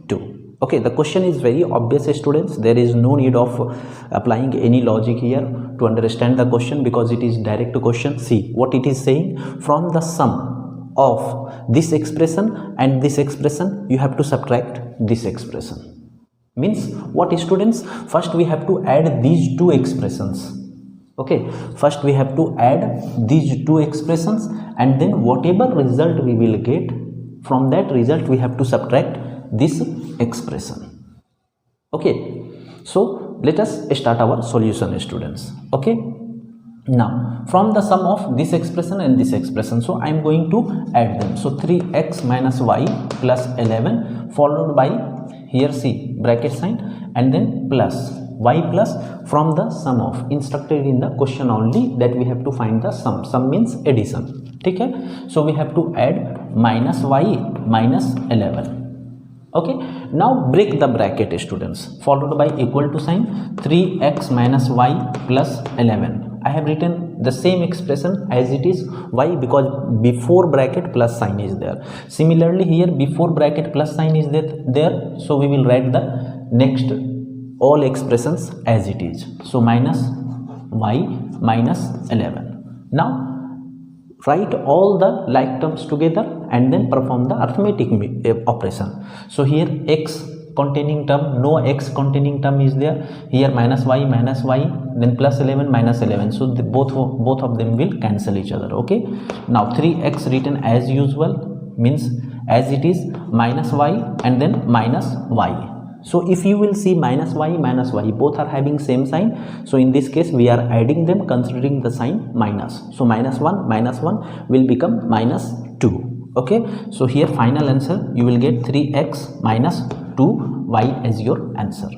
2. Okay, the question is very obvious, students. There is no need of applying any logic here to understand the question, because it is direct question. See what it is saying: from the sum of this expression and this expression, you have to subtract this expression. Means what, students? First we have to add these two expressions. Okay, first we have to add these two expressions, and then whatever result we will get, from that result we have to subtract this expression. Okay, so let us start our solution, students. Okay, now from the sum of this expression and this expression, so I am going to add them. So 3x minus y plus 11 followed by, here see bracket sign, and then plus y plus, from the sum of, instructed in the question only that we have to find the sum. Sum means addition. Okay, so we have to add minus y minus 11. Okay, now break the bracket, students, followed by equal to sign, 3x minus y plus 11. I have written the same expression as it is. Why? Because before bracket plus sign is there. Similarly here before bracket plus sign is there, so we will write the next all expressions as it is. So minus y minus 11. Now write all the like terms together and then perform the arithmetic operation. So here x containing term, no x containing term is there. Here minus y, then plus 11 minus 11. So both of them will cancel each other. Okay, now 3x written as usual, means as it is, minus y and then minus y. So if you will see minus y both are having same sign, so in this case we are adding them considering the sign minus. So minus 1 will become minus 2. Okay, so here final answer you will get 3x minus 2y as your answer.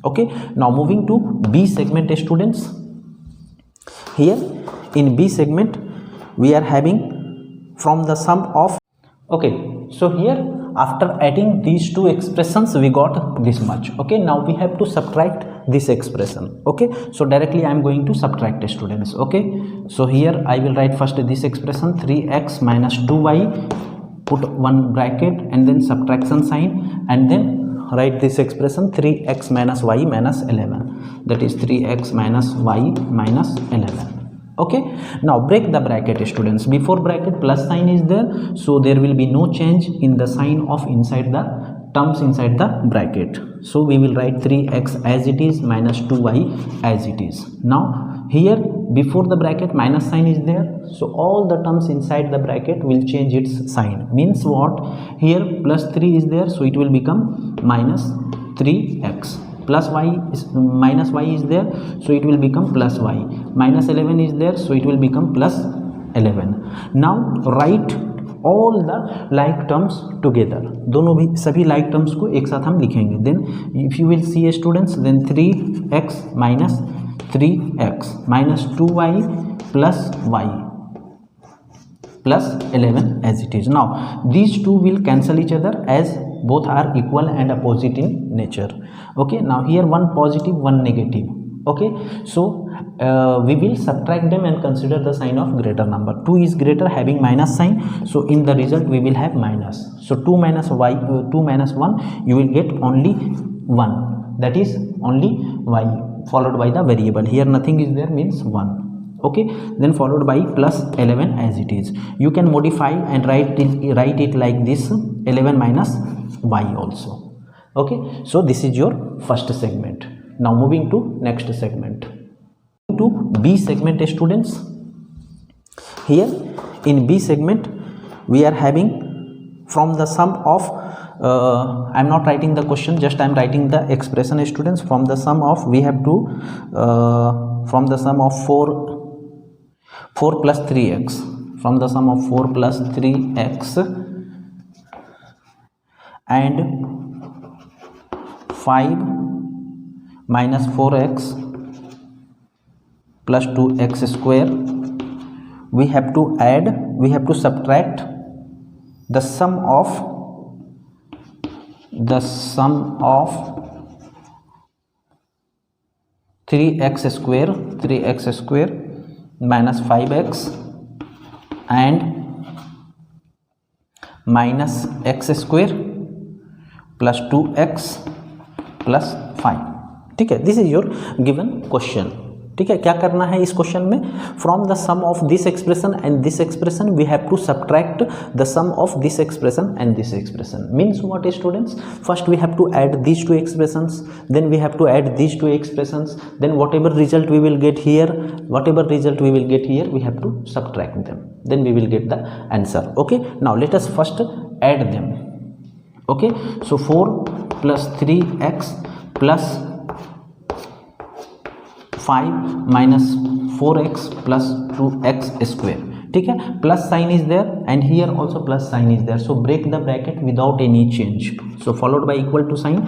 Okay, now moving to B segment, students. Here in B segment we are having from the sum of, okay, so here after adding these two expressions we got this much. Okay, now we have to subtract this expression. Okay, so directly I am going to subtract, students. Okay, so here I will write first this expression 3x minus 2y, put one bracket and then subtraction sign, and then write this expression 3x minus y minus 11, that is 3x minus y minus 11. Okay, now break the bracket, students. Before bracket plus sign is there, so there will be no change in the sign of inside the terms inside the bracket. So we will write 3x as it is minus 2y as it is. Now here before the bracket minus sign is there, so all the terms inside the bracket will change its sign. Means what? Here plus 3 is there, so it will become minus 3x. Plus y is minus y is there, so it will become plus y. Minus 11 is there, so it will become plus 11. Now write all the like terms together. दोनों भी सभी like terms को एक साथ हम लिखेंगे. Then if you will see, students, then 3x minus 3x minus 2y plus y plus 11 as it is. Now these two will cancel each other as both are equal and opposite in nature. Okay, now here one positive, one negative. Okay, so we will subtract them and consider the sign of greater number. 2 is greater, having minus sign, so in the result we will have minus. So 2 minus 1 you will get only 1, that is only y followed by the variable. Here nothing is there, means 1. Okay, then followed by plus 11 as it is. You can modify and write it like this, 11 minus y also. Okay, so this is your first segment. Now moving to next segment, to B segment, students. Here in B segment we are having from the sum of I am not writing the question, just I am writing the expression, students. From the sum of, we have to from the sum of 4 plus 3x, from the sum of 4 plus 3x and 5 minus 4x plus 2x square, we have to subtract the sum of 3x square minus 5x and minus x square plus 2x plus 5। ठीक है, this is your given question. ठीक है, क्या करना है इस question में, from the sum of this expression and this expression we have to subtract the sum of this expression and this expression. Means what students, first we have to add these two expressions, then we have to add these two expressions, then whatever result we will get here, we have to subtract them, then we will get the answer. Okay, now let us first add them. Okay, so 4 plus 3x plus 5 minus 4x plus 2x square. ठीक है, plus sign is there and here also plus sign is there, so break the bracket without any change, so followed by equal to sign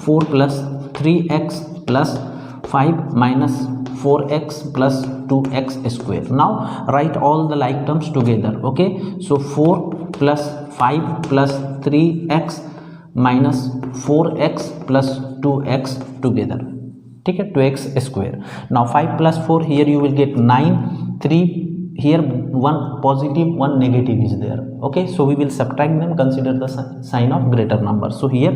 4 plus 3x plus 5 minus 4x plus 2x square. Now write all the like terms together. Okay, so 4 plus 5 plus 3x minus 4x plus 2x together. ठीक है, 2x square. Now 5 plus 4, here you will get 9, 3 here, 1 positive 1 negative is there. Okay, so we will subtract them, consider the sign of greater number. So here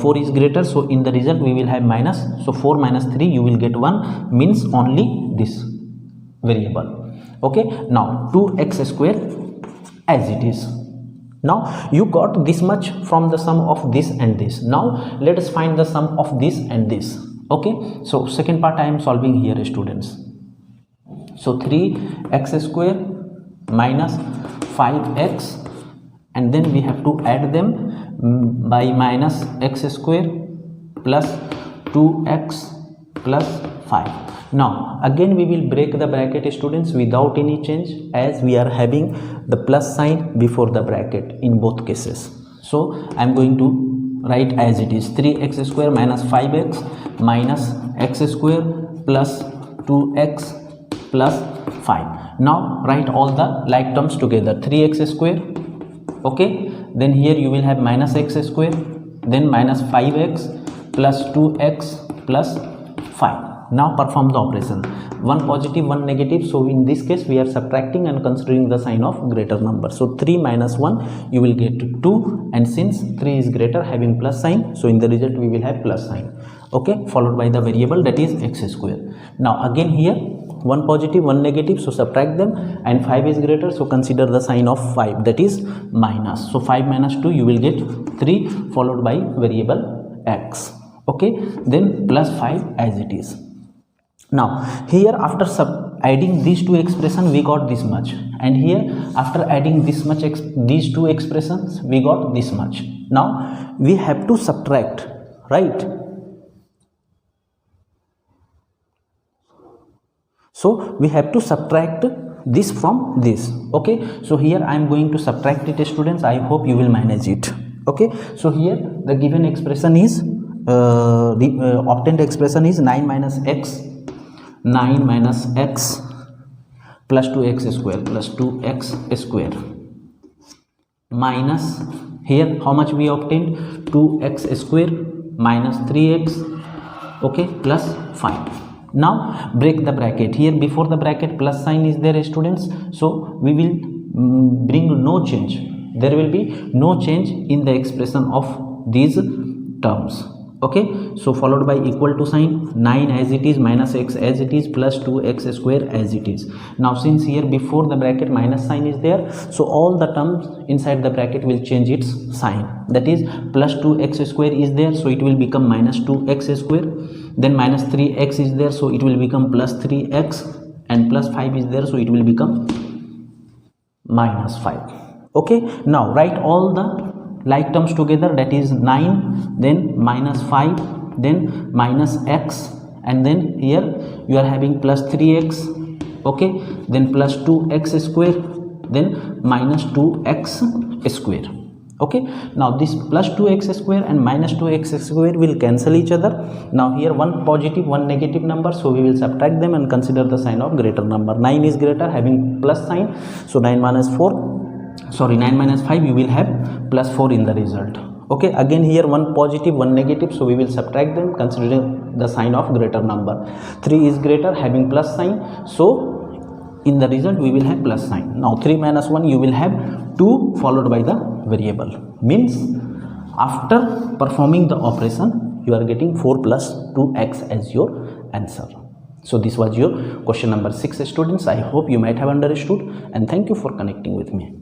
4 is greater, so in the result we will have minus, so 4 minus 3 you will get 1, means only this variable. Okay, now 2x square as it is. Now you got this much from the sum of this and this. Now let us find the sum of this and this. Okay, so second part I am solving here, students. So 3x square minus 5x, and then we have to add them by minus x square plus 2x plus 5. Now again we will break the bracket, students, without any change, as we are having the plus sign before the bracket in both cases. So I am going to write as it is, 3x square minus 5x minus x square plus 2x plus 5. Now write all the like terms together, 3x square, okay, then here you will have minus x square, then minus 5x plus 2x plus 5. Now perform the operation, 1 positive 1 negative, so in this case we are subtracting and considering the sign of greater number. So 3 minus 1 you will get 2, and since 3 is greater having plus sign, so in the result we will have plus sign. Okay, followed by the variable that is x square. Now again here 1 positive 1 negative, so subtract them, and 5 is greater, so consider the sign of 5, that is minus. So 5 minus 2 you will get 3, followed by variable x. Okay, then plus 5 as it is. Now here after adding these two expressions we got this much, and here after adding this much these two expressions we got this much. Now we have to subtract, right? So we have to subtract this from this. Okay, so here I am going to subtract it, students. I hope you will manage it. Okay, so here the given expression is obtained expression is 9 minus x plus 2x square plus 2x square minus, here how much we obtained, 2x square minus 3x, okay, plus 5. Now break the bracket, here before the bracket plus sign is there, students, so we will bring no change, there will be no change in the expression of these terms. Okay, so followed by equal to sign, 9 as it is minus x as it is plus 2x square as it is. Now since here before the bracket minus sign is there, so all the terms inside the bracket will change its sign, that is plus 2x square is there, so it will become minus 2x square, then minus 3x is there, so it will become plus 3x, and plus 5 is there, so it will become minus 5. Okay, now write all the like terms together, that is 9, then minus 5, then minus x, and then here you are having plus 3x, okay, then plus 2x square, then minus 2x square. Okay, now this plus 2x square and minus 2x square will cancel each other. Now here 1 positive 1 negative number, so we will subtract them and consider the sign of greater number. 9 is greater having plus sign, so 9 minus 5 you will have plus 4 in the result. Okay, again here 1 positive 1 negative, so we will subtract them considering the sign of greater number. 3 is greater having plus sign, so in the result we will have plus sign. Now 3 minus 1 you will have 2 followed by the variable, means after performing the operation you are getting 4 plus 2x as your answer. So this was your question number 6 students. I hope you might have understood, and thank you for connecting with me.